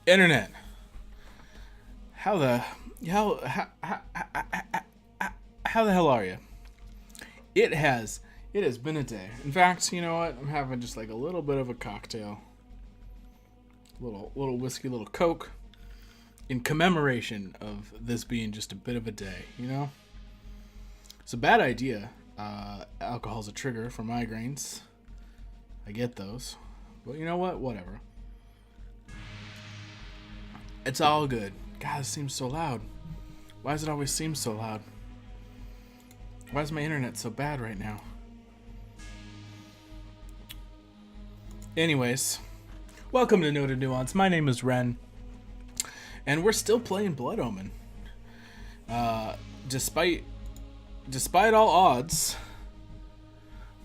Internet. How the how the hell are you? It has it has been a day. In fact, you know what? I'm having just like a little bit of a cocktail, little whiskey, little Coke, in commemoration of this being just a bit of a day. It's a bad idea. Alcohol's a trigger for migraines. I get those, but you know what? Whatever. It's all good. God, it seems so loud. Why does it always seem so loud? Why is my internet so bad right now? Anyways, welcome to Noted Nuance. My name is Ren, and we're still playing Blood Omen. Despite all odds,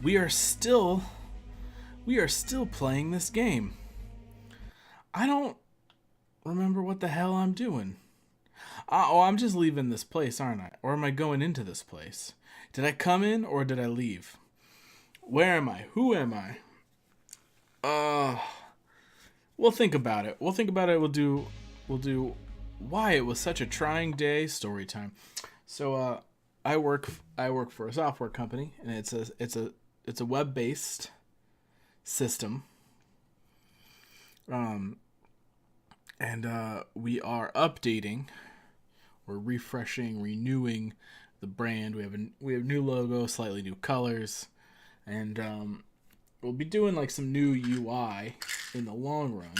we are still playing this game. I don't remember what the hell I'm doing. I'm just leaving this place, aren't I? Or am I going into this place? Did I come in or did I leave? Where am I? Who am I? We'll think about it. We'll do why it was such a trying day story time. So I work for a software company, and it's a web-based system. And we are updating, we're refreshing, renewing the brand. We have new logo, slightly new colors, and we'll be doing like some new UI in the long run.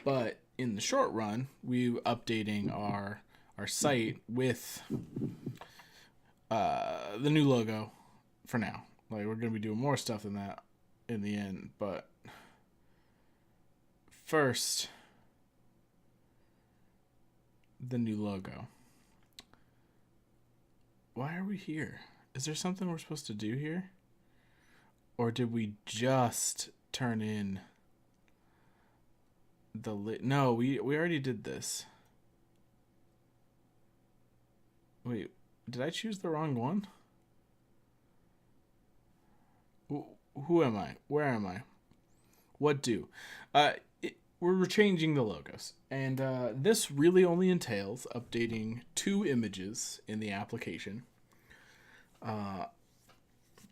But in the short run, we're updating our site with the new logo for now. Like, we're gonna be doing more stuff than that in the end, but first, the new logo. Why are we here? Is there something we're supposed to do here? Or did we just turn in the No, we already did this. Wait, did I choose the wrong one? Who am I? Where am I? What do? We're changing the logos, and this really only entails updating 2 images in the application,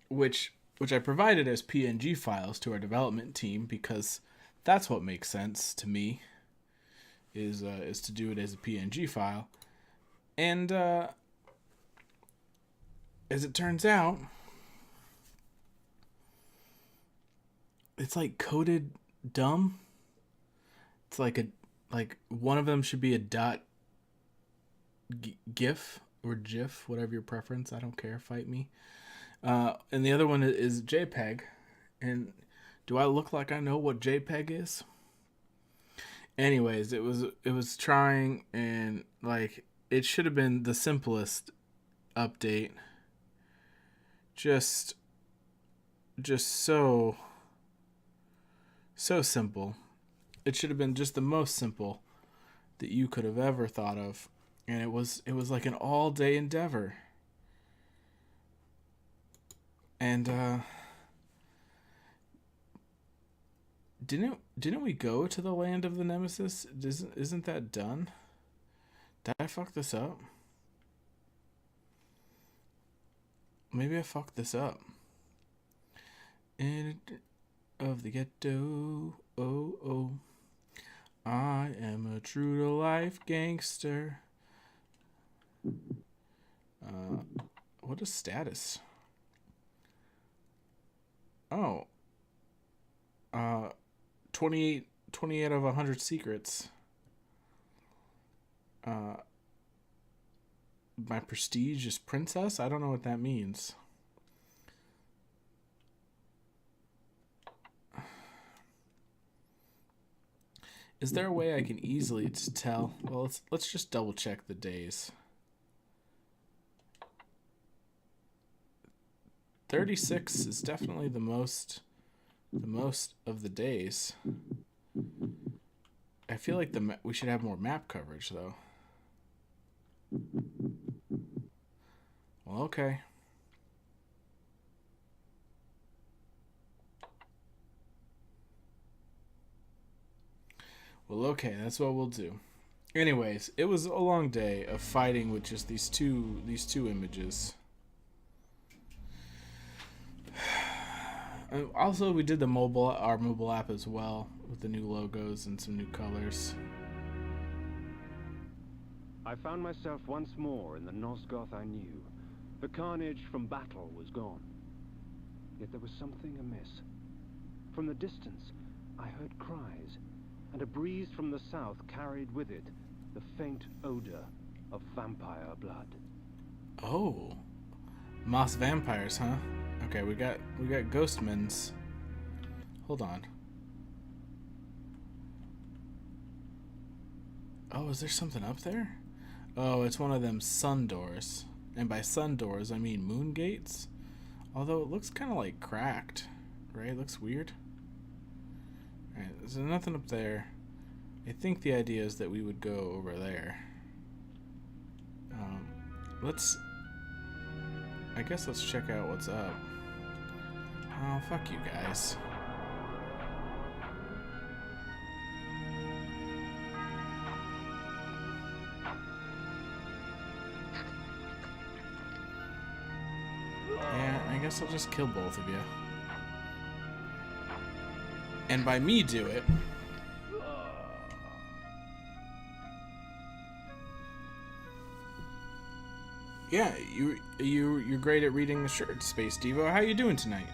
which I provided as PNG files to our development team because that's what makes sense to me. Is to do it as a PNG file, and as it turns out, it's like coded dumb. It's like one of them should be a dot GIF or GIF, whatever your preference. I don't care. Fight me. And the other one is JPEG. And do I look like I know what JPEG is? Anyways, it was trying, and like it should have been the simplest update. Just so simple. It should have been just the most simple that you could have ever thought of, and it was like an all day endeavor. And didn't we go to the land of the Nemesis? Isn't that done? Did I fuck this up? Maybe I fucked this up. And of the ghetto, oh. I am a true to life gangster. What is status? Oh. 28 of 100 secrets. My prestige is princess? I don't know what that means. Is there a way I can easily tell? Well, let's just double check the days. 36 is definitely the most of the days. I feel like we should have more map coverage though. Well, okay. Well, okay, that's what we'll do. Anyways, it was a long day of fighting with just these two images. Also, we did our mobile app as well with the new logos and some new colors. I found myself once more in the Nosgoth I knew. The carnage from battle was gone. Yet there was something amiss. From the distance, I heard cries, and a breeze from the south carried with it the faint odor of vampire blood. Oh, moss vampires, huh? Okay, we got Ghostmans. Hold on. Oh, is there something up there? Oh, it's one of them sun doors. And by sun doors, I mean moon gates. Although it looks kind of like cracked, right? It looks weird. Alright, there's nothing up there. I think the idea is that we would go over there. I guess let's check out what's up. Oh, fuck you guys. Yeah, I guess I'll just kill both of you. And by me do it. Yeah, you're great at reading the shirt, Space Devo. How you doing tonight?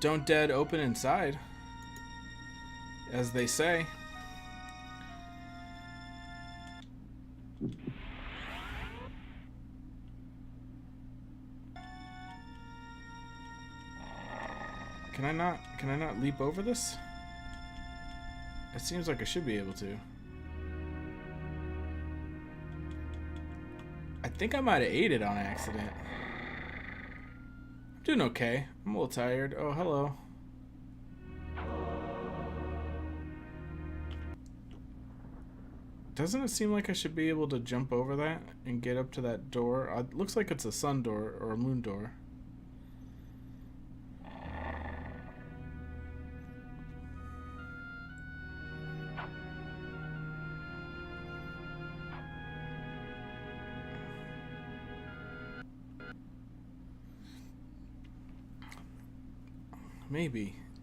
Don't dead open inside, as they say. Can I not leap over this? It seems like I should be able to. I think I might have ate it on accident. I'm doing okay. I'm a little tired. Oh, hello. Doesn't it seem like I should be able to jump over that and get up to that door? It looks like it's a sun door or a moon door.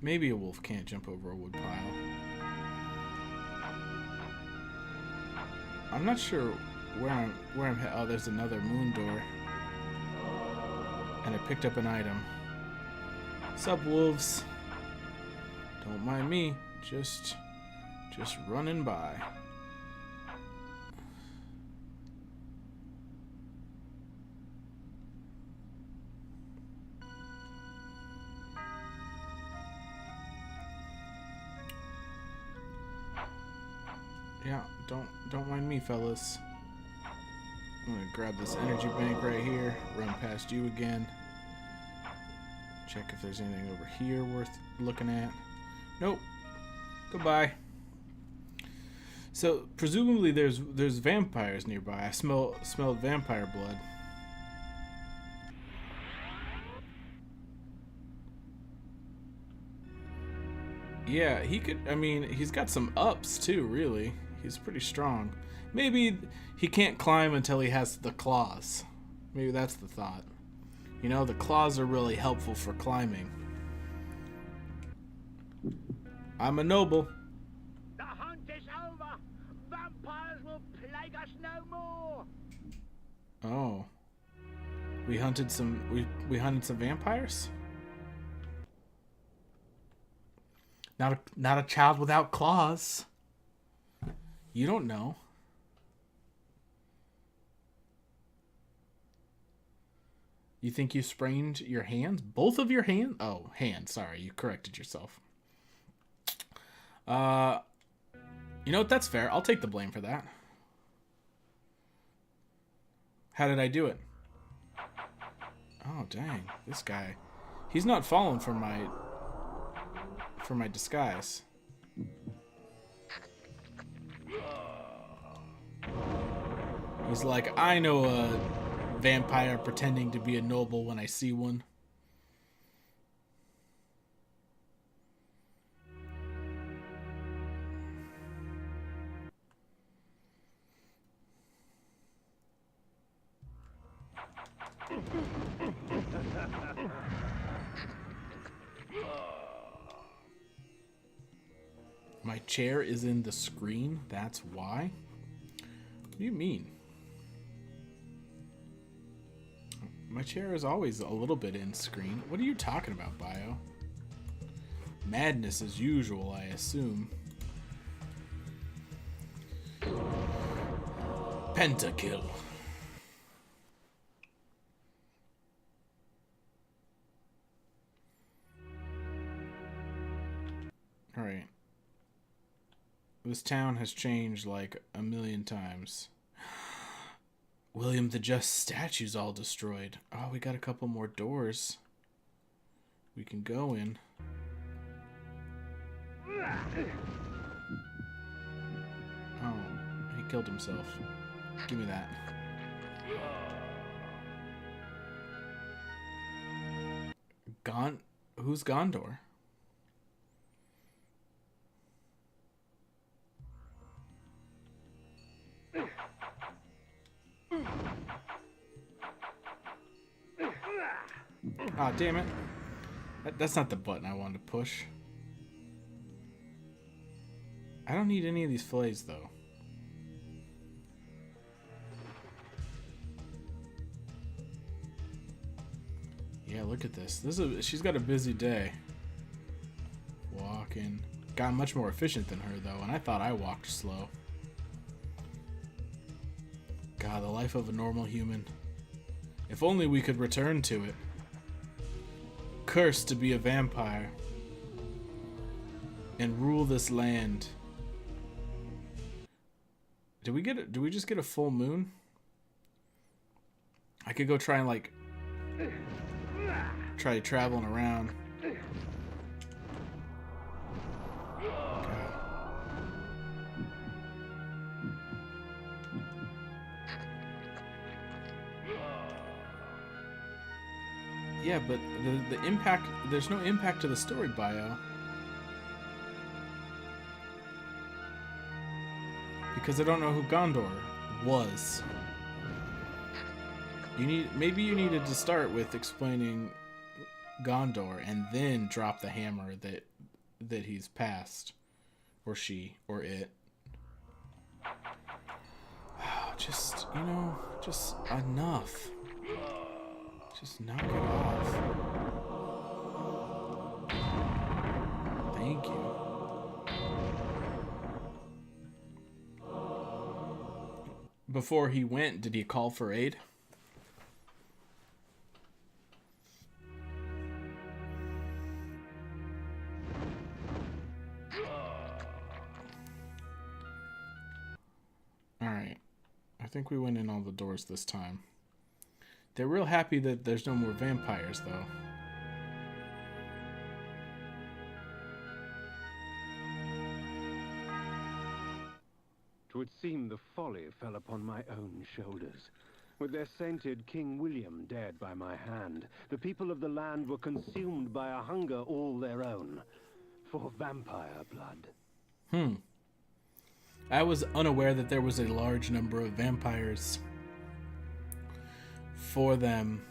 Maybe a wolf can't jump over a wood pile. I'm not sure where I'm oh, there's another moon door. And I picked up an item. Sup, wolves? Don't mind me, just running by. Yeah, don't mind me, fellas. I'm gonna grab this energy bank right here, run past you again. Check if there's anything over here worth looking at. Nope. Goodbye. So presumably there's vampires nearby. I smelled vampire blood. Yeah, he could. I mean, he's got some ups too. Really, he's pretty strong. Maybe he can't climb until he has the claws. Maybe that's the thought. You know, the claws are really helpful for climbing. I'm a noble. The hunt is over. Vampires will plague us no more. Oh, we hunted some. We hunted some vampires. Not a child without claws. You don't know. You think you sprained your hands? Both of your hands? Oh, hands. Sorry, you corrected yourself. You know what? That's fair. I'll take the blame for that. How did I do it? Oh, dang. This guy. He's not falling for my disguise. He's like, I know a vampire pretending to be a noble when I see one. My chair is in the screen? That's why? What do you mean? My chair is always a little bit in screen. What are you talking about, Bio? Madness as usual, I assume. Pentakill. Alright. This town has changed like a million times. William the Just statue's all destroyed. Oh, we got a couple more doors we can go in. Oh, he killed himself. Give me that. Who's Gondor? Oh, damn it. That's not the button I wanted to push. I don't need any of these fillets, though. Yeah, look at this. She's got a busy day. Walking. Got much more efficient than her, though, and I thought I walked slow. God, the life of a normal human. If only we could return to it. Cursed to be a vampire and rule this land. Do we just get a full moon? I could go try and like try traveling around. Yeah, but the impact, there's no impact to the story, Bio. Because I don't know who Gondor was. Maybe you needed to start with explaining Gondor and then drop the hammer that he's passed. Or she, or it. Just, just enough. Just knock it off. Thank you. Before he went, did he call for aid? Alright. I think we went in all the doors this time. They're real happy that there's no more vampires, though. Twould seem the folly fell upon my own shoulders. With their sainted King William dead by my hand, the people of the land were consumed by a hunger all their own, for vampire blood. I was unaware that there was a large number of vampires for them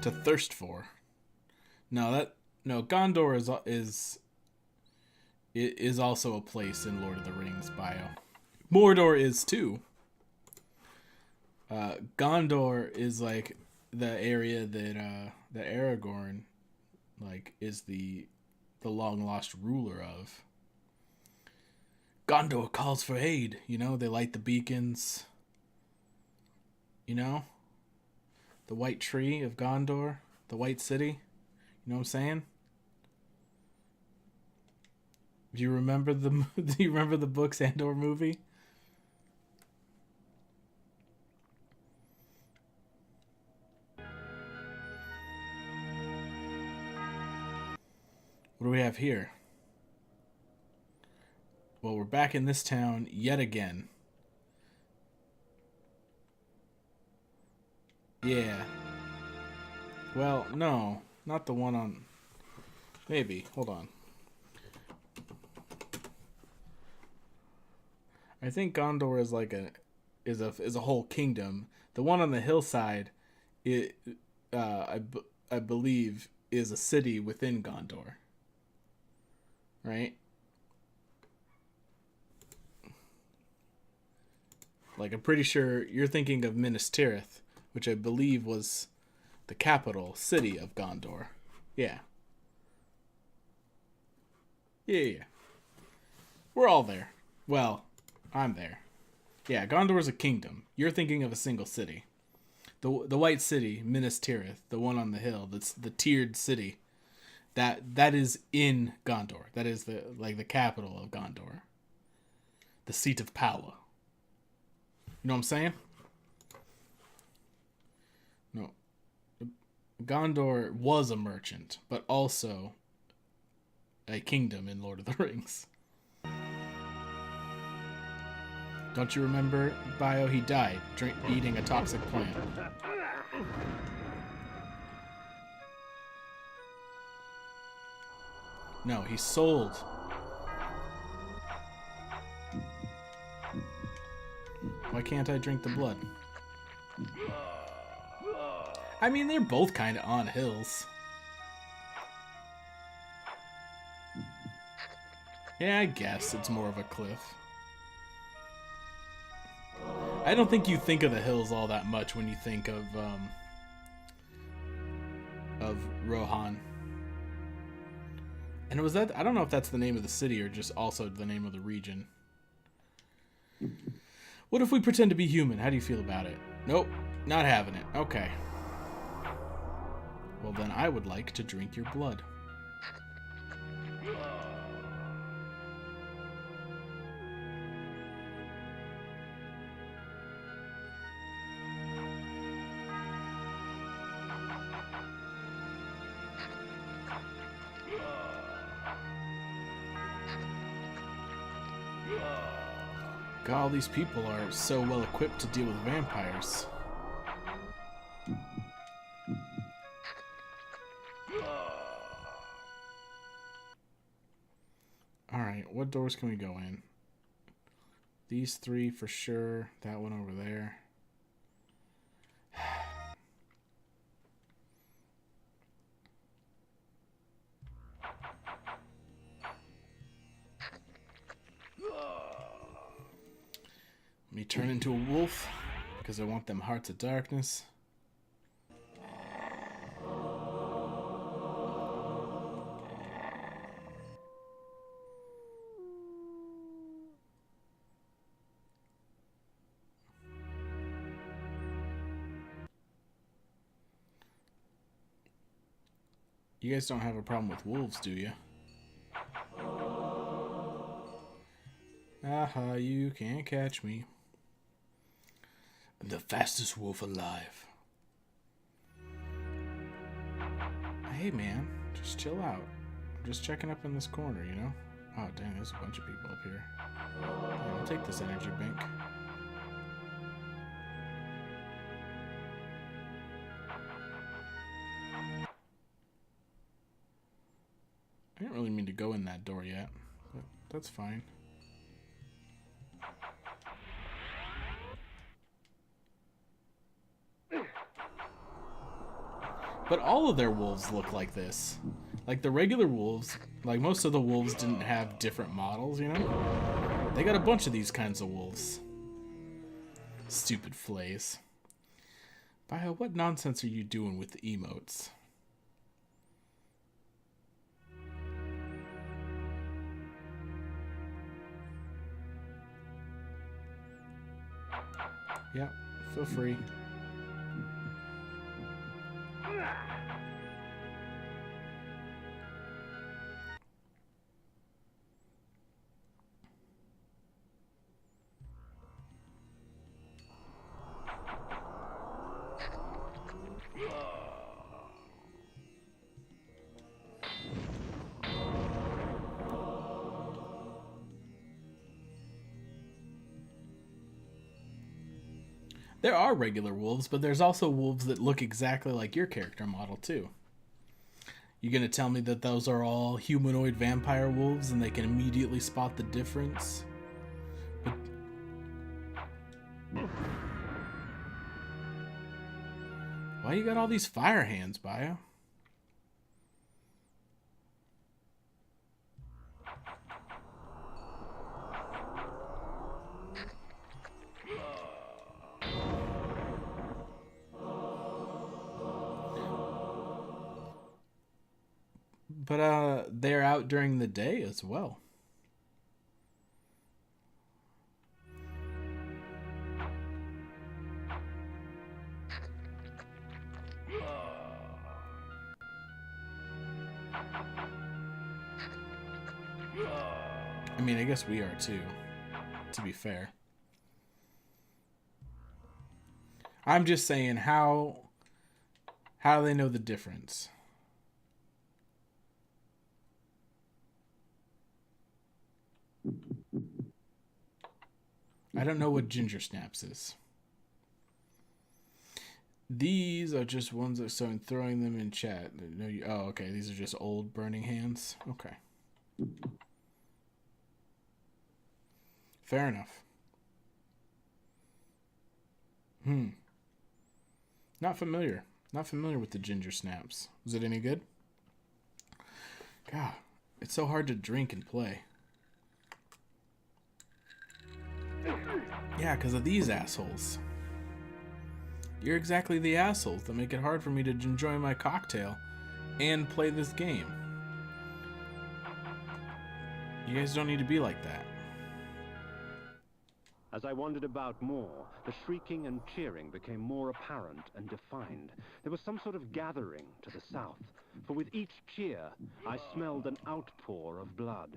to thirst for. No, Gondor is also a place in Lord of the Rings, Bio. Mordor is too. Gondor is like the area that Aragorn is the long lost ruler of. Gondor calls for aid, they light the beacons. The white tree of Gondor, the white city. You know what I'm saying? Do you remember the books and or movie? What do we have here? Well, we're back in this town yet again. Yeah. Well, no. Not the one on... Maybe. Hold on. I think Gondor is like is a whole kingdom. The one on the hillside, I believe, is a city within Gondor. right? Like, I'm pretty sure you're thinking of Minas Tirith, which I believe was the capital city of Gondor. Yeah. Yeah. We're all there. Well, I'm there. Yeah, Gondor's a kingdom. You're thinking of a single city. The White City, Minas Tirith, the one on the hill, that's the tiered city. That is in Gondor. That is the capital of Gondor. The seat of power. You know what I'm saying? No. Gondor was a merchant, but also a kingdom in Lord of the Rings. Don't you remember, Bio? He died eating a toxic plant. No, he sold. Why can't I drink the blood? I mean, they're both kind of on hills. Yeah, I guess it's more of a cliff. I don't think you think of the hills all that much when you think of Rohan. And was that, I don't know if that's the name of the city or just also the name of the region. What if we pretend to be human? How do you feel about it? Nope, not having it. Okay. Well, then I would like to drink your blood. God, all these people are so well equipped to deal with vampires. Alright, what doors can we go in? These three for sure. That one over there. Let me turn into a wolf because I want them hearts of darkness. You guys don't have a problem with wolves, do you? Aha, you can't catch me. I'm the fastest wolf alive. Hey man, just chill out. I'm just checking up in this corner, you know? Oh dang, there's a bunch of people up here. Yeah, I'll take this energy bank. I didn't really mean to go in that door yet, but that's fine. But all of their wolves look like this. Like the regular wolves, like most of the wolves didn't have different models, you know? They got a bunch of these kinds of wolves. Stupid flays. Bio, what nonsense are you doing with the emotes? Yeah, feel free. There are regular wolves, but there's also wolves that look exactly like your character model, too. You gonna tell me that those are all humanoid vampire wolves and they can immediately spot the difference? But... Why you got all these fire hands, Bio? But they're out during the day as well. I mean, I guess we are too, to be fair. I'm just saying, how do they know the difference? I don't know what ginger snaps is. These are just ones that, so I'm throwing them in chat. No, oh, okay. These are just old burning hands. Okay. Fair enough. Not familiar. Not familiar with the ginger snaps. Was it any good? God, it's so hard to drink and play. Yeah, because of these assholes. You're exactly the assholes that make it hard for me to enjoy my cocktail and play this game. You guys don't need to be like that. As I wandered about more, the shrieking and cheering became more apparent and defined. There was some sort of gathering to the south, for with each cheer, I smelled an outpour of blood.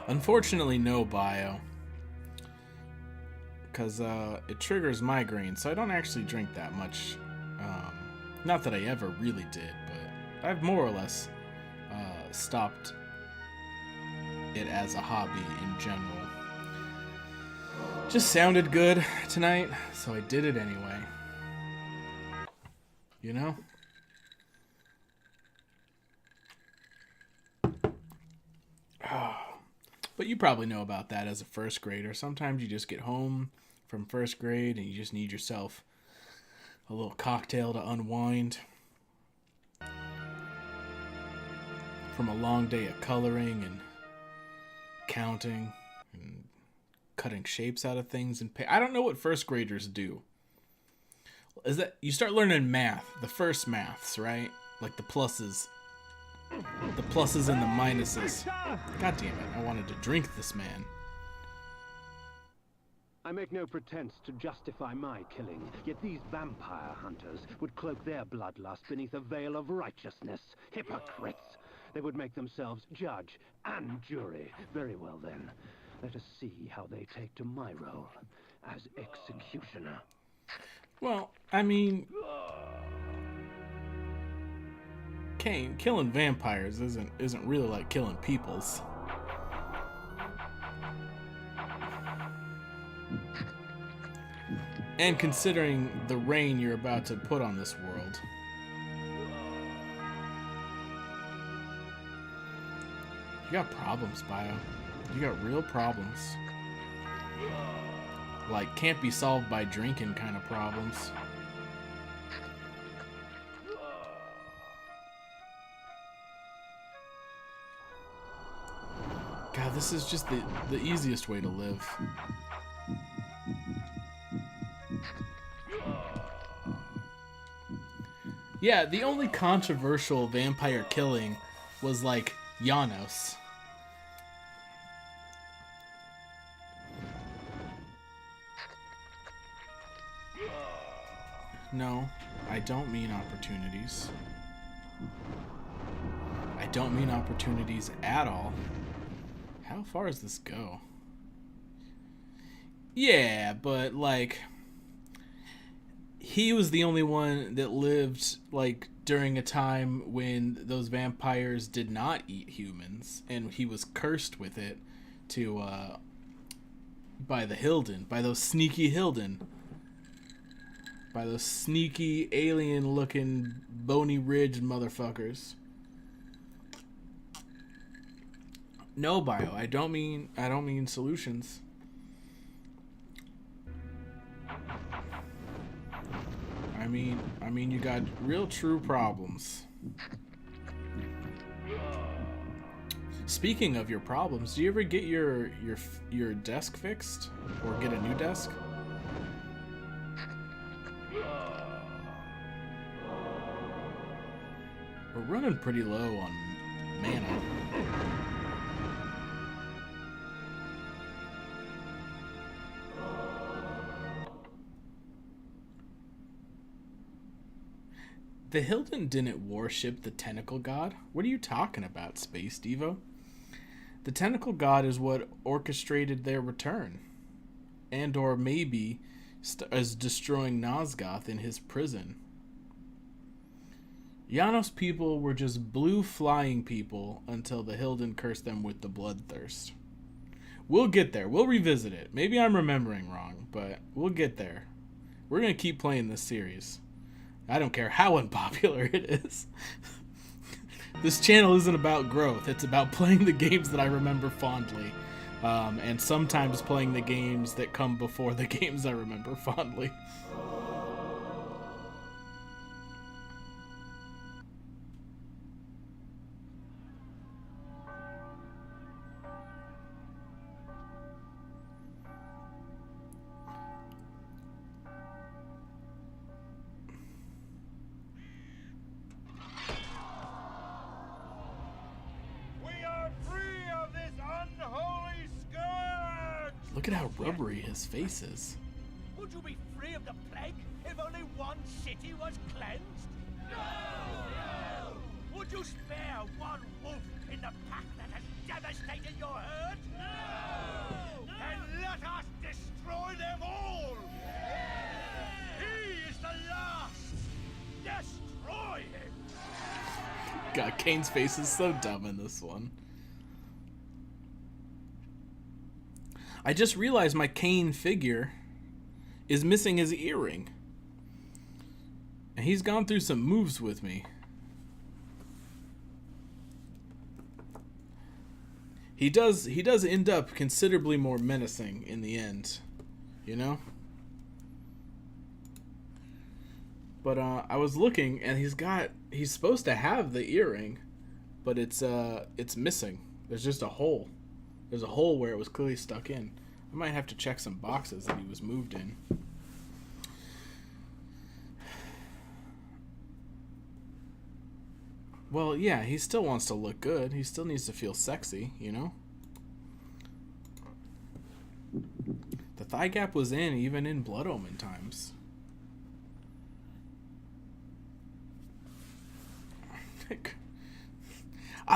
Unfortunately, no bio. Because it triggers migraine, so I don't actually drink that much. Not that I ever really did, but I've more or less stopped it as a hobby in general. Just sounded good tonight, so I did it anyway. You know? But you probably know about that as a first grader. Sometimes you just get home from first grade and you just need yourself a little cocktail to unwind from a long day of coloring and counting and cutting shapes out of things and I don't know what first graders do. Is that you start learning math, the first maths, right? Like the pluses and the minuses. God damn it, I wanted to drink this, man. I make no pretense to justify my killing, yet these vampire hunters would cloak their bloodlust beneath a veil of righteousness. Hypocrites! They would make themselves judge and jury. Very well then, let us see how they take to my role as executioner. Well, I mean, Kane, killing vampires isn't really like killing peoples. And considering the rain you're about to put on this world. You got problems, Bio. You got real problems. Like, can't be solved by drinking kind of problems. God, this is just the easiest way to live. Yeah, the only controversial vampire killing was, like, Janos. No, I don't mean opportunities. I don't mean opportunities at all. How far does this go? Yeah, but, like, he was the only one that lived, like, during a time when those vampires did not eat humans, and he was cursed with it to, by the Hilden, by those sneaky Hilden. By those sneaky, alien-looking, bony-ridged motherfuckers. No, Bio, I don't mean solutions. I mean you got real true problems. Speaking of your problems, do you ever get your desk fixed or get a new desk? We're running pretty low on mana. The Hilden didn't worship the tentacle god. What are you talking about, Space Devo? The tentacle god is what orchestrated their return. And or maybe as destroying Nosgoth in his prison. Janos people were just blue flying people until the Hilden cursed them with the bloodthirst. We'll get there. We'll revisit it. Maybe I'm remembering wrong, but we'll get there. We're going to keep playing this series. I don't care how unpopular it is. This channel isn't about growth. It's about playing the games that I remember fondly. And sometimes playing the games that come before the games I remember fondly. Look at how rubbery his face is. Would you be free of the plague if only one city was cleansed? No! Would you spare one wolf in the pack that has devastated your herd? No! Then let us destroy them all! He is the last! Destroy him! God, Kane's face is so dumb in this one. I just realized my Kane figure is missing his earring. And he's gone through some moves with me. He does end up considerably more menacing in the end, you know? But I was looking and he's supposed to have the earring, but it's missing. There's just a hole. There's a hole where it was clearly stuck in. I might have to check some boxes that he was moved in. Well, yeah, he still wants to look good. He still needs to feel sexy, you know? The thigh gap was in even in Blood Omen times.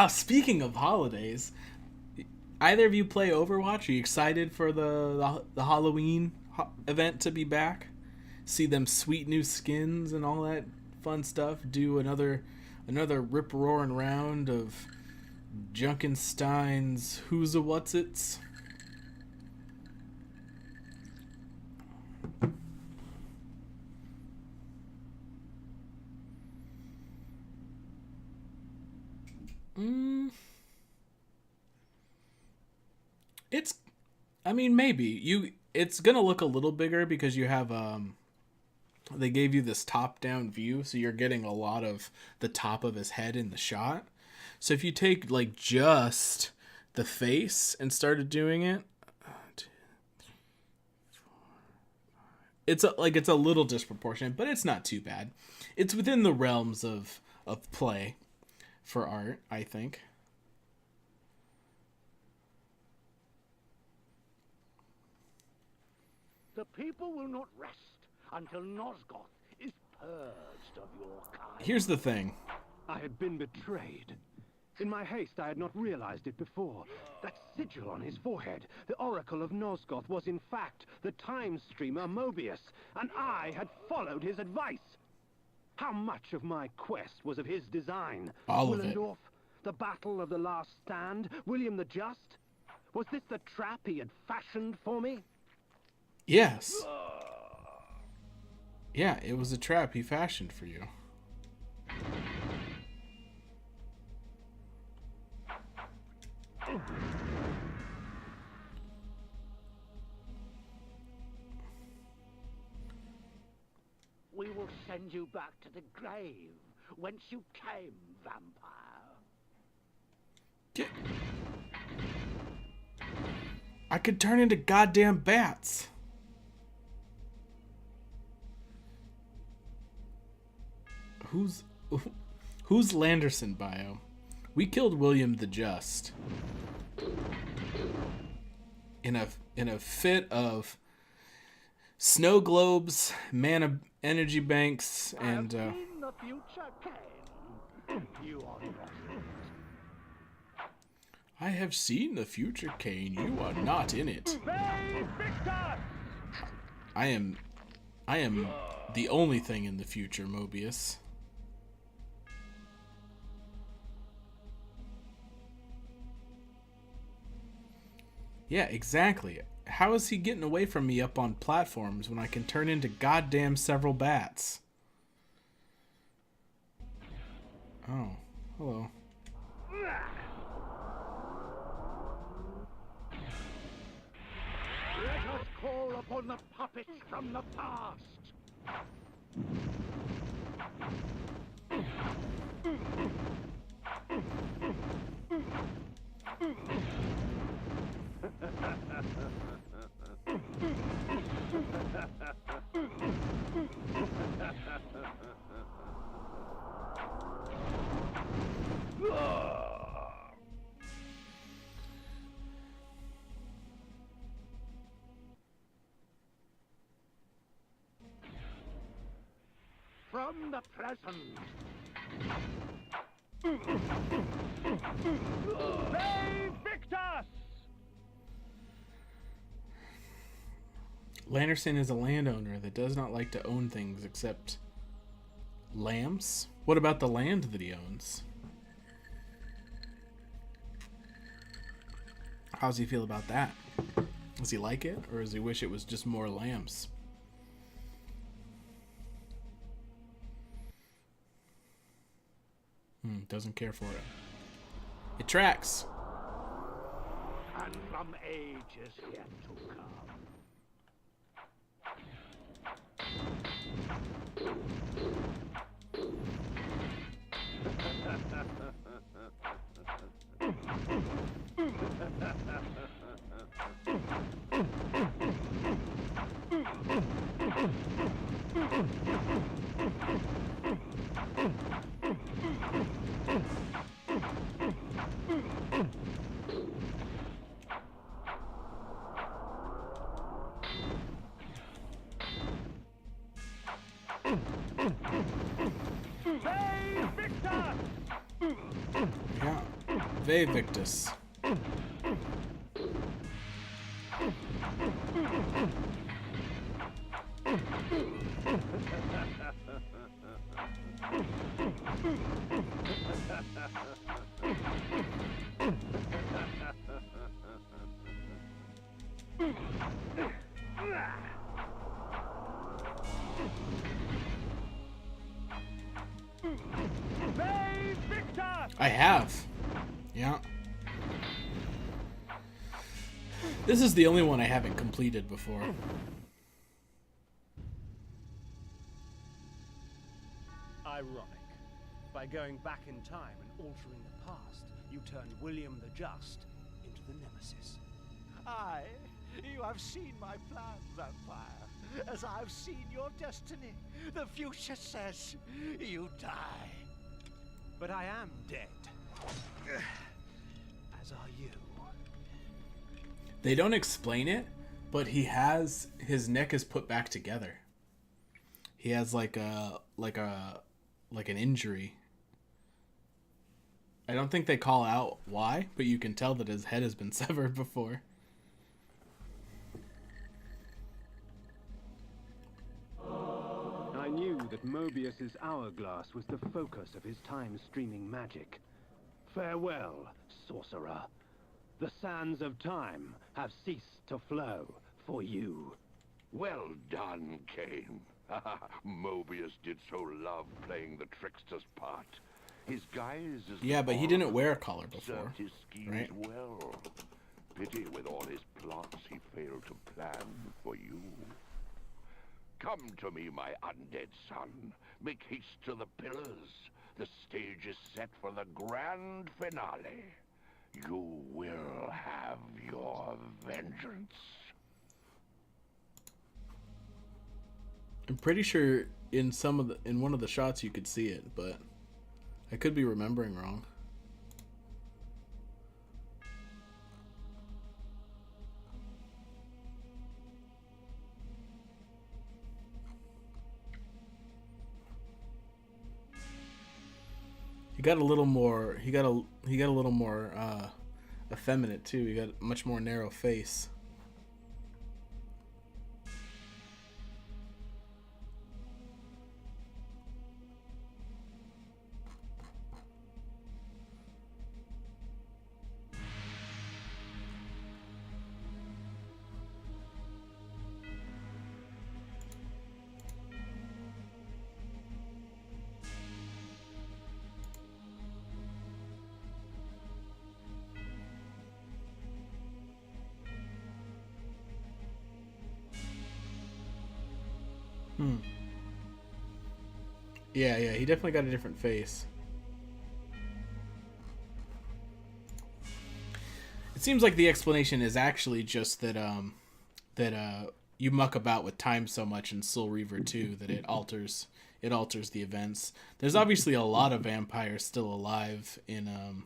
Speaking of holidays, either of you play Overwatch? Are you excited for the Halloween event to be back? See them sweet new skins and all that fun stuff? Do another rip-roaring round of Junkenstein's Who's a What's-Its? I mean, maybe. It's gonna look a little bigger because you have, they gave you this top-down view, so you're getting a lot of the top of his head in the shot. So if you take, like, just the face and started doing it, it's a little disproportionate, but it's not too bad. It's within the realms of play for art, I think. The people will not rest until Nosgoth is purged of your kind. Here's the thing. I had been betrayed. In my haste, I had not realized it before. That sigil on his forehead, the Oracle of Nosgoth, was in fact the time streamer Mobius, and I had followed his advice. How much of my quest was of his design? All of it. Willendorf, the Battle of the Last Stand, William the Just? Was this the trap he had fashioned for me? Yes. Yeah, it was a trap he fashioned for you. We will send you back to the grave whence you came, vampire. I could turn into goddamn bats. Who's Landerson bio? We killed William the Just in a fit of snow globes, mana energy banks, and I've seen the future, Kane. You are not in it. I have seen the future, Kane. You are not in it. Bay Victor! I am the only thing in the future, Mobius. Yeah, exactly. How is he getting away from me up on platforms when I can turn into goddamn several bats? Oh, hello. Let us call upon the puppets from the past. From the present. Bay Victus! Landerson is a landowner that does not like to own things except lambs. What about the land that he owns? How does he feel about that? Does he like it, or does he wish it was just more lambs? Doesn't care for it. It tracks. And from ages yet to come. Bay Victor! Yeah. Ve Victus. Bay Victor! I have. Yeah. This is the only one I haven't completed before. Ironic. By going back in time and altering the past, you turned William the Just into the Nemesis. Aye, you have seen my plans, Vampire, as I've seen your destiny. The future says you die. But I am dead. As are you. They don't explain it, but his neck is put back together. He has like an injury. I don't think they call out why, but you can tell that his head has been severed before. I knew that Mobius's hourglass was the focus of his time-streaming magic. Farewell, sorcerer. The sands of time have ceased to flow for you. Well done, Kane. Mobius did so love playing the trickster's part. His guise is Yeah, but he didn't wear a collar before, served his schemes right? well. Pity with all his plots he failed to plan for you. Come to me, my undead son. Make haste to the pillars. The stage is set for the grand finale. You will have your vengeance. I'm pretty sure in one of the shots you could see it, but I could be remembering wrong. He got a little more. He got a little more effeminate too. He got a much more narrow face. Yeah, he definitely got a different face. It seems like the explanation is actually just that you muck about with time so much in Soul Reaver 2 that it alters the events. There's obviously a lot of vampires still alive in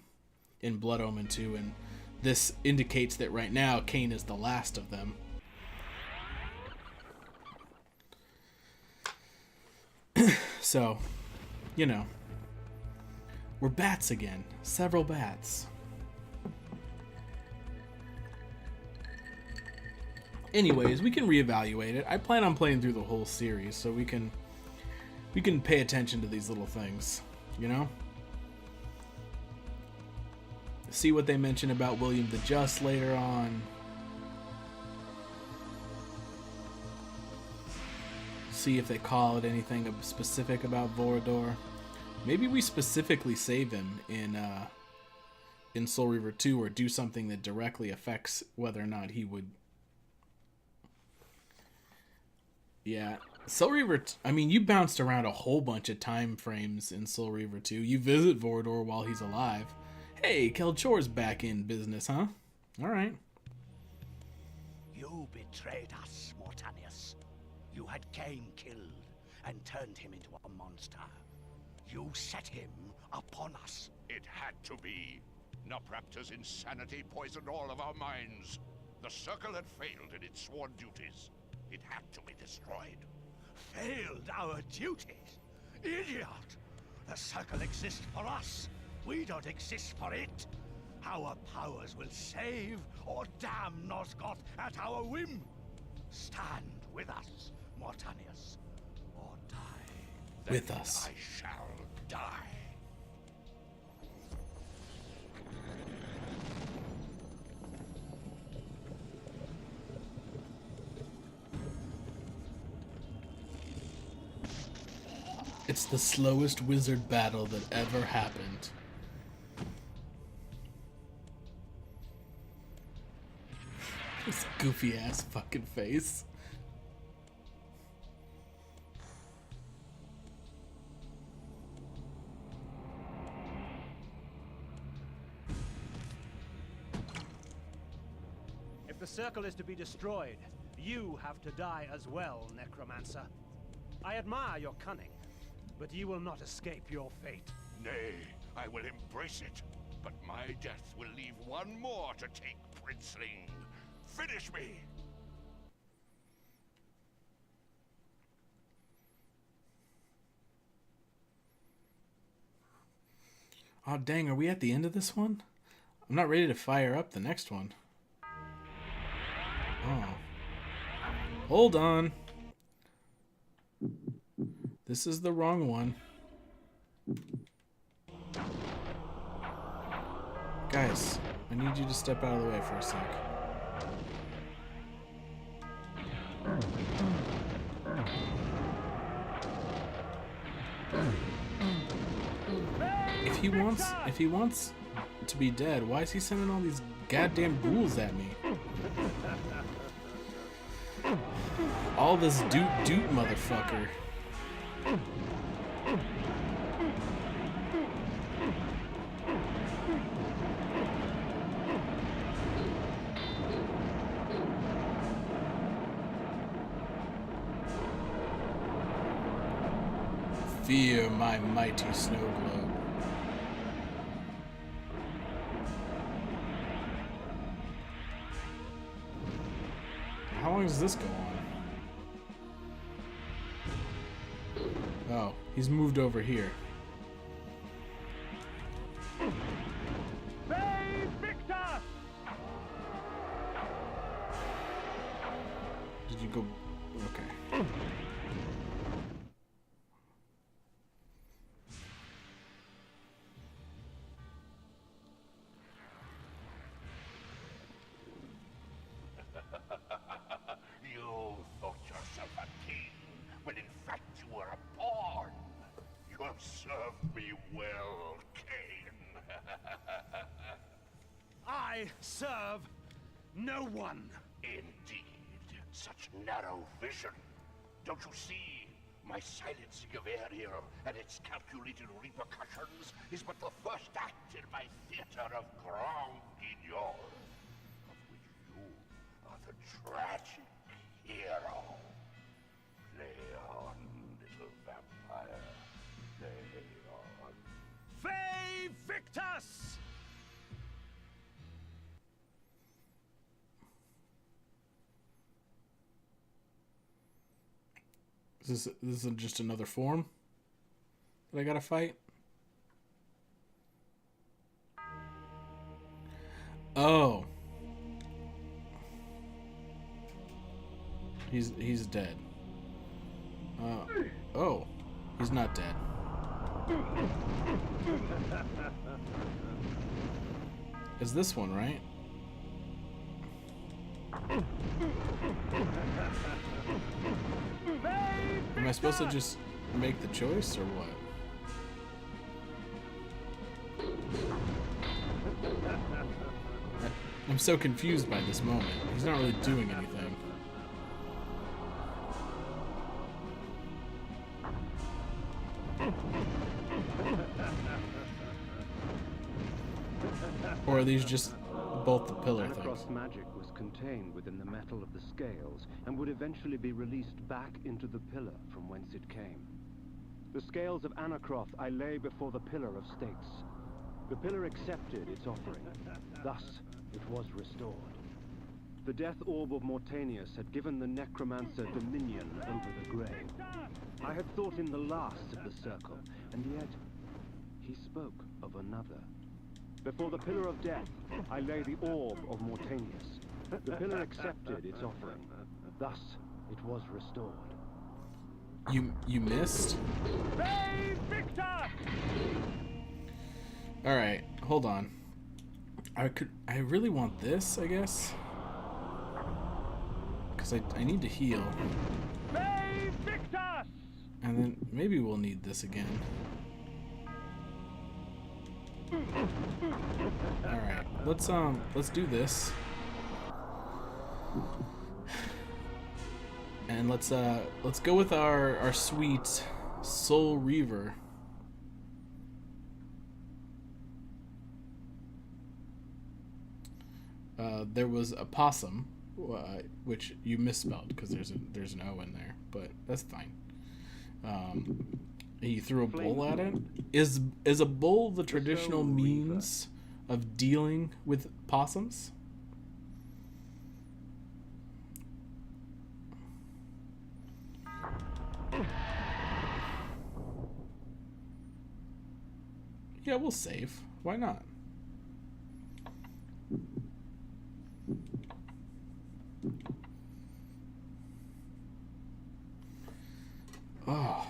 Blood Omen 2, and this indicates that right now Cain is the last of them. So, you know, we're bats again. Several bats. Anyways, we can reevaluate it. I plan on playing through the whole series, so we can pay attention to these little things, you know? See what they mention about William the Just later on. See if they call it anything specific about Vorador. Maybe we specifically save him in Soul Reaver 2, or do something that directly affects whether or not he would. Yeah, Soul Reaver. I mean, you bounced around a whole bunch of time frames in Soul Reaver 2. You visit Vorador while he's alive. Hey, Kelchor's back in business, huh? All right. You betrayed us, Mortanius. You had Cain killed and turned him into a monster. You set him upon us. It had to be. Nopraptor's insanity poisoned all of our minds. The Circle had failed in its sworn duties. It had to be destroyed. Failed our duties? Idiot! The Circle exists for us. We don't exist for it. Our powers will save or damn Nosgoth at our whim. Stand with us, Mortanius, or die. With us. I shall die. It's the slowest wizard battle that ever happened. This goofy ass fucking face. If the Circle is to be destroyed, you have to die as well, Necromancer. I admire your cunning, but you will not escape your fate. Nay, I will embrace it. But my death will leave one more to take, Princeling. Finish me! Oh dang, are we at the end of this one? I'm not ready to fire up the next one. Oh. Hold on. This is the wrong one. Guys, I need you to step out of the way for a sec. If he wants to be dead, why is he sending all these goddamn ghouls at me? All this doot motherfucker. Fear my mighty snow globe. does this go on? Oh, he's moved over here. Save Victor! Did you go? Okay. You thought yourself a king, when in fact you were a pawn. You have served me well, Cain. I serve no one. Indeed, such narrow vision. Don't you see? My silencing of Ariel and its calculated repercussions is but the first act in my theater of Grand Guignol, of which you are the tragic hero. Play on, little vampire. Play on. Fay Victus! This is just another form that I gotta fight. Oh, he's dead. Oh, he's not dead. Is this one right? Am I supposed to just make the choice or what? I'm so confused by this moment. He's not really doing anything. Or are these just both the pillar things? Anacross magic was contained within the metal of the scales and would eventually be released back into the pillar from whence it came. The scales of Anacroth I lay before the pillar of states. The pillar accepted its offering. Thus, it was restored. The death orb of Mortanius had given the necromancer dominion over the grave. I had thought him the last of the circle, and yet he spoke of another. Before the pillar of death, I lay the orb of Mortanius. The pillar accepted its offering. Thus, it was restored. You missed? Save Victor! Alright, hold on. I really want this, I guess. Because I need to heal. Save Victor! And then maybe we'll need this again. Alright, let's do this. And let's go with our sweet Soul Reaver. There was a possum, which you misspelled because there's an O in there, but that's fine. He threw a bull at it. Is a bull the traditional means of dealing with possums? Yeah, we'll save. Why not? Oh.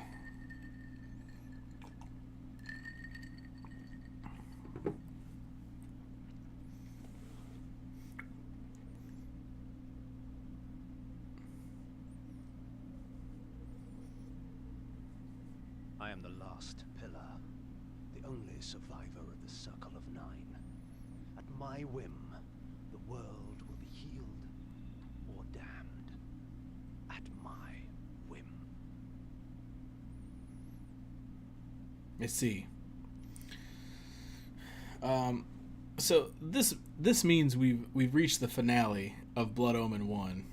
I am the last pillar, the only survivor of the Circle of Nine. At my whim, the world will be healed or damned. At my whim. I see. So this means we've reached the finale of Blood Omen 1.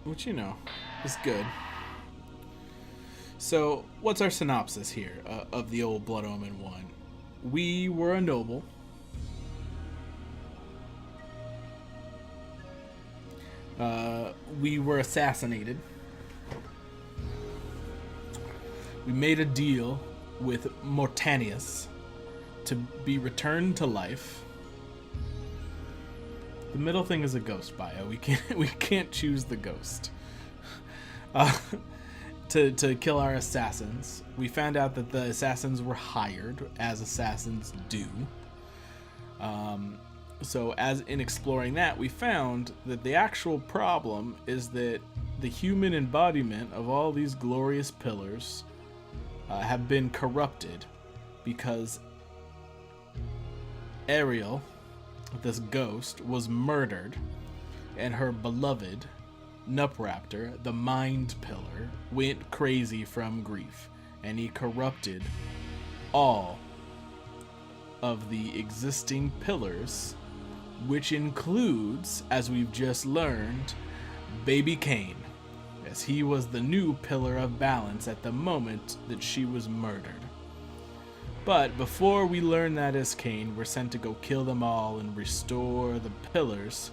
Which, you know, is good. So, what's our synopsis here of the old Blood Omen 1? we were a noble. We were assassinated. We made a deal with Mortanius to be returned to life. The middle thing is a ghost bio. We can't choose the ghost. To kill our assassins. We found out that the assassins were hired, as assassins do. So as in exploring that, we found that the actual problem is that the human embodiment of all these glorious pillars have been corrupted because Ariel, this ghost, was murdered, and her beloved Nupraptor, the mind pillar, went crazy from grief, and he corrupted all of the existing pillars, which includes, as we've just learned, baby Cain, as he was the new pillar of balance at the moment that she was murdered. But before we learn that as Cain, we're sent to go kill them all and restore the pillars,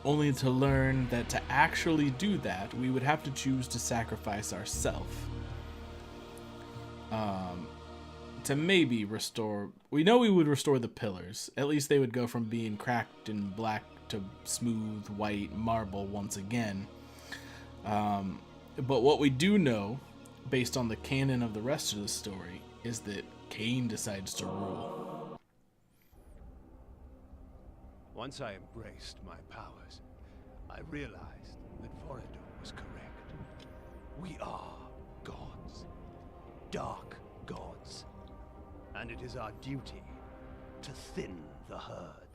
only to learn that to actually do that, we would have to choose to sacrifice ourselves. To maybe restore... We know we would restore the pillars. At least they would go from being cracked and black to smooth, white marble once again. But what we do know, based on the canon of the rest of the story, is that Cain decides to rule. Once I embraced my powers, I realized that Vorador was correct. We are gods. Dark gods. And it is our duty to thin the herd.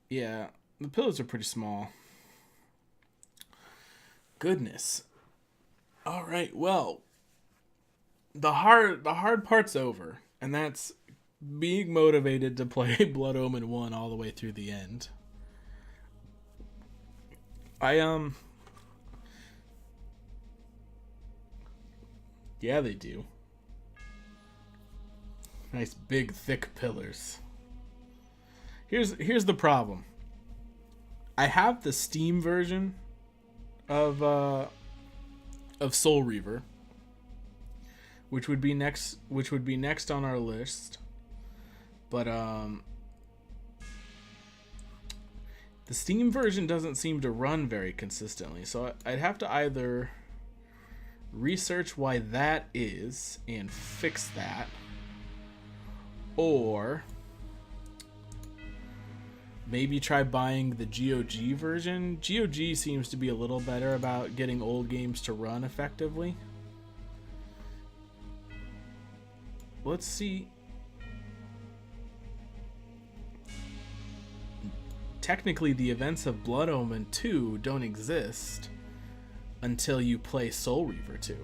Yeah, the pillars are pretty small. Goodness. All right, well, the hard part's over, and that's being motivated to play Blood Omen 1 all the way through the end. Yeah, they do. Nice big thick pillars. Here's the problem. I have the Steam version of Soul Reaver, which would be next on our list. But the Steam version doesn't seem to run very consistently, so I'd have to either research why that is and fix that, or maybe try buying the GOG version. GOG seems to be a little better about getting old games to run effectively. Let's see. Technically, the events of Blood Omen 2 don't exist until you play Soul Reaver 2.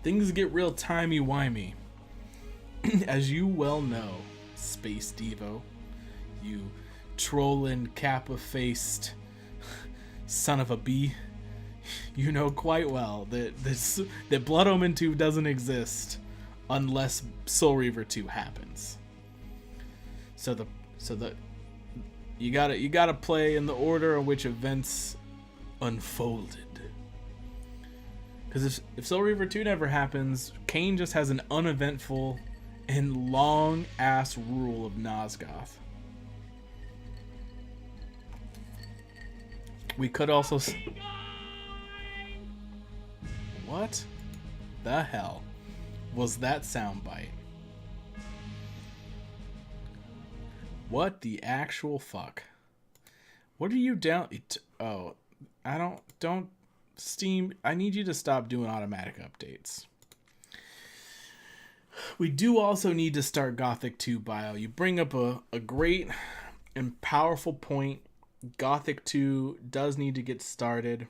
Things get real timey-wimey. As you well know, Space Devo, you trollin' kappa-faced son of a bee, you know quite well that Blood Omen 2 doesn't exist unless Soul Reaver 2 happens. So you gotta play in the order in which events unfolded. Because if Soul Reaver 2 never happens, Cain just has an uneventful and long ass rule of Nosgoth. We could also. What the hell was that soundbite? What the actual fuck? What are you down? Oh, I don't. Steam, I need you to stop doing automatic updates. We do also need to start Gothic 2 bio. You bring up a great and powerful point. Gothic 2 does need to get started.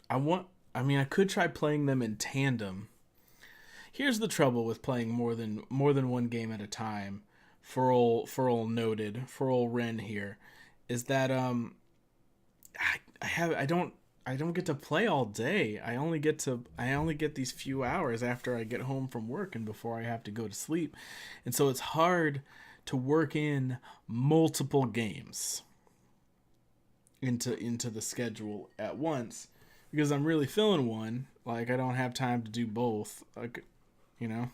I could try playing them in tandem. Here's the trouble with playing more than one game at a time. For all noted, for all Ren here, is that I don't get to play all day. I only get these few hours after I get home from work and before I have to go to sleep. And so it's hard to work in multiple games into the schedule at once because I'm really feeling one. Like, I don't have time to do both. Like, you know.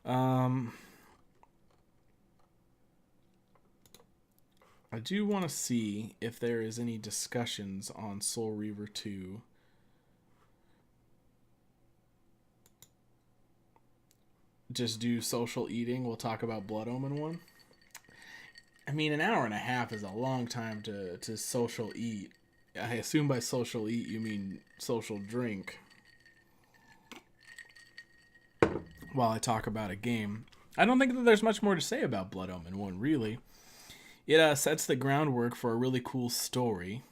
I do want to see if there is any discussions on Soul Reaver 2. Just do social eating. We'll talk about Blood Omen 1. I mean, an hour and a half is a long time to social eat. I assume by social eat you mean social drink. While I talk about a game. I don't think that there's much more to say about Blood Omen 1, really. It sets the groundwork for a really cool story.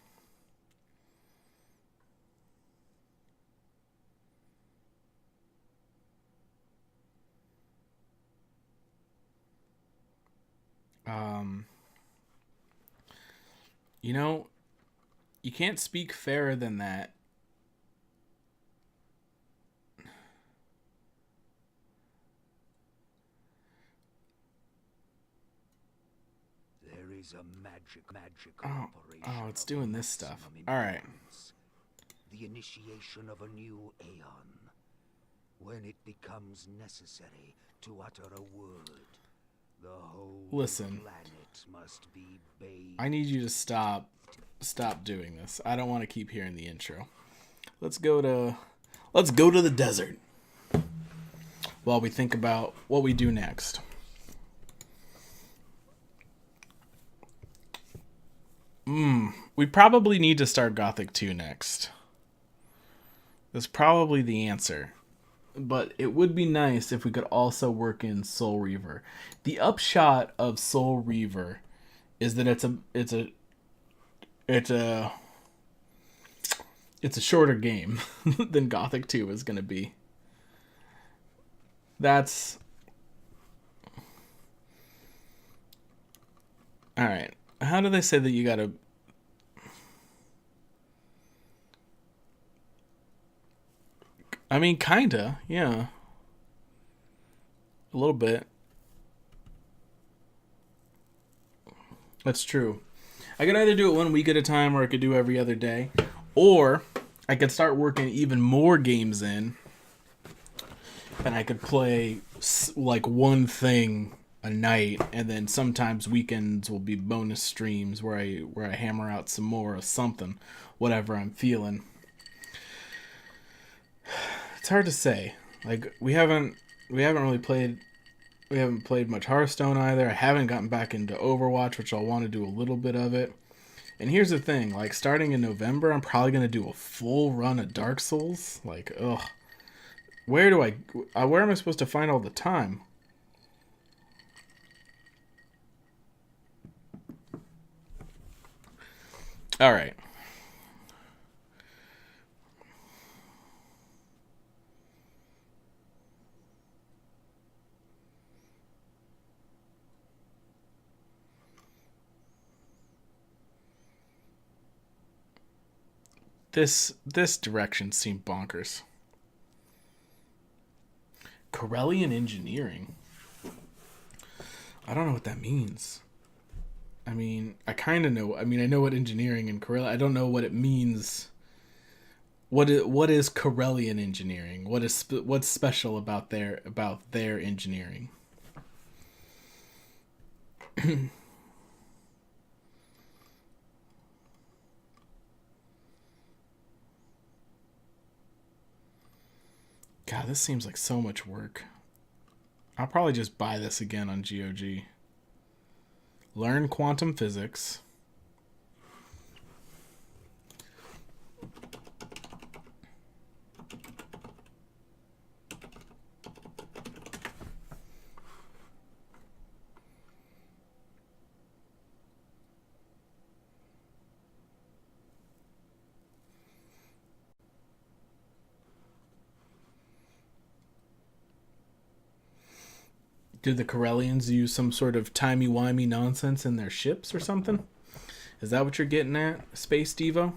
You know, you can't speak fairer than that. There is a magic operation. Oh, it's doing this stuff. All right. The initiation of a new aeon. When it becomes necessary to utter a word, the whole planet must be bathed. I need you to stop doing this. I don't want to keep hearing the intro. Let's go to the desert while we think about what we do next. We probably need to start Gothic 2 next. That's probably the answer. But it would be nice if we could also work in Soul Reaver. The upshot of Soul Reaver is that it's a shorter game than Gothic 2 is going to be. That's all right. How do they say that you got to I mean, kinda, yeah. A little bit. That's true. I could either do it 1 week at a time or I could do every other day. Or I could start working even more games in. And I could play like one thing a night, and then sometimes weekends will be bonus streams where I hammer out some more of something, whatever I'm feeling. It's hard to say. Like, we haven't played much Hearthstone either. I haven't gotten back into Overwatch, which I'll want to do a little bit of it. And here's the thing, like, starting in November, I'm probably going to do a full run of Dark Souls. Like, ugh. Where am I supposed to find all the time? All right. This direction seemed bonkers. Corellian engineering. I don't know what that means. I mean, I kind of know. I mean, I know what engineering and Corellian. I don't know what it means. What is Corellian engineering? What's special about their engineering? God, this seems like so much work. I'll probably just buy this again on GOG. Learn quantum physics. Did the Corellians use some sort of timey-wimey nonsense in their ships or something? Is that what you're getting at, Space Devo?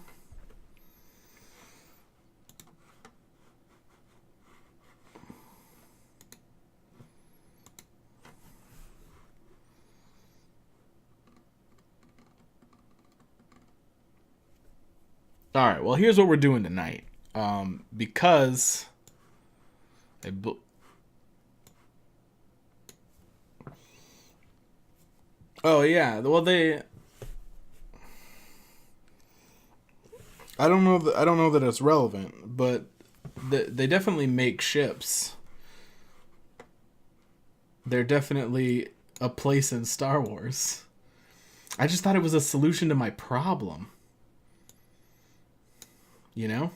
All right, well, here's what we're doing tonight. Because... Oh, yeah. Well, they... I don't know that it's relevant, but they definitely make ships. They're definitely a place in Star Wars. I just thought it was a solution to my problem. You know?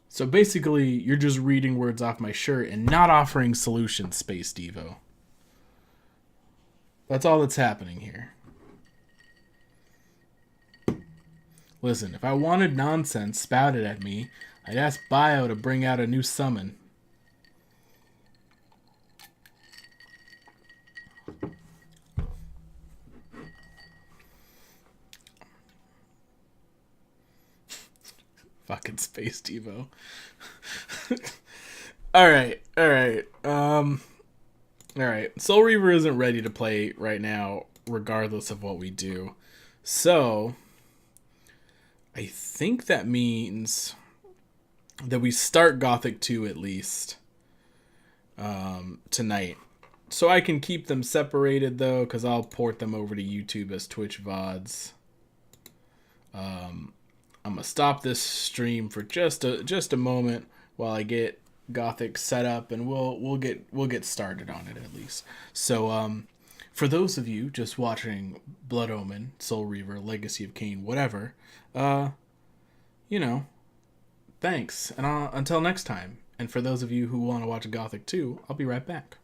So basically, you're just reading words off my shirt and not offering solutions, Space Devo. That's all that's happening here. Listen, if I wanted nonsense spouted at me, I'd ask Bio to bring out a new summon. Fucking Space Devo. Alright. Alright. Soul Reaver isn't ready to play right now, regardless of what we do. So, I think that means that we start Gothic 2 at least tonight. So I can keep them separated though, because I'll port them over to YouTube as Twitch VODs. I'm gonna stop this stream for just a moment while I get Gothic set up, and we'll get started on it at least. So for those of you just watching Blood Omen, Soul Reaver, Legacy of Kain, whatever, thanks, and until next time. And for those of you who want to watch Gothic 2, I'll be right back.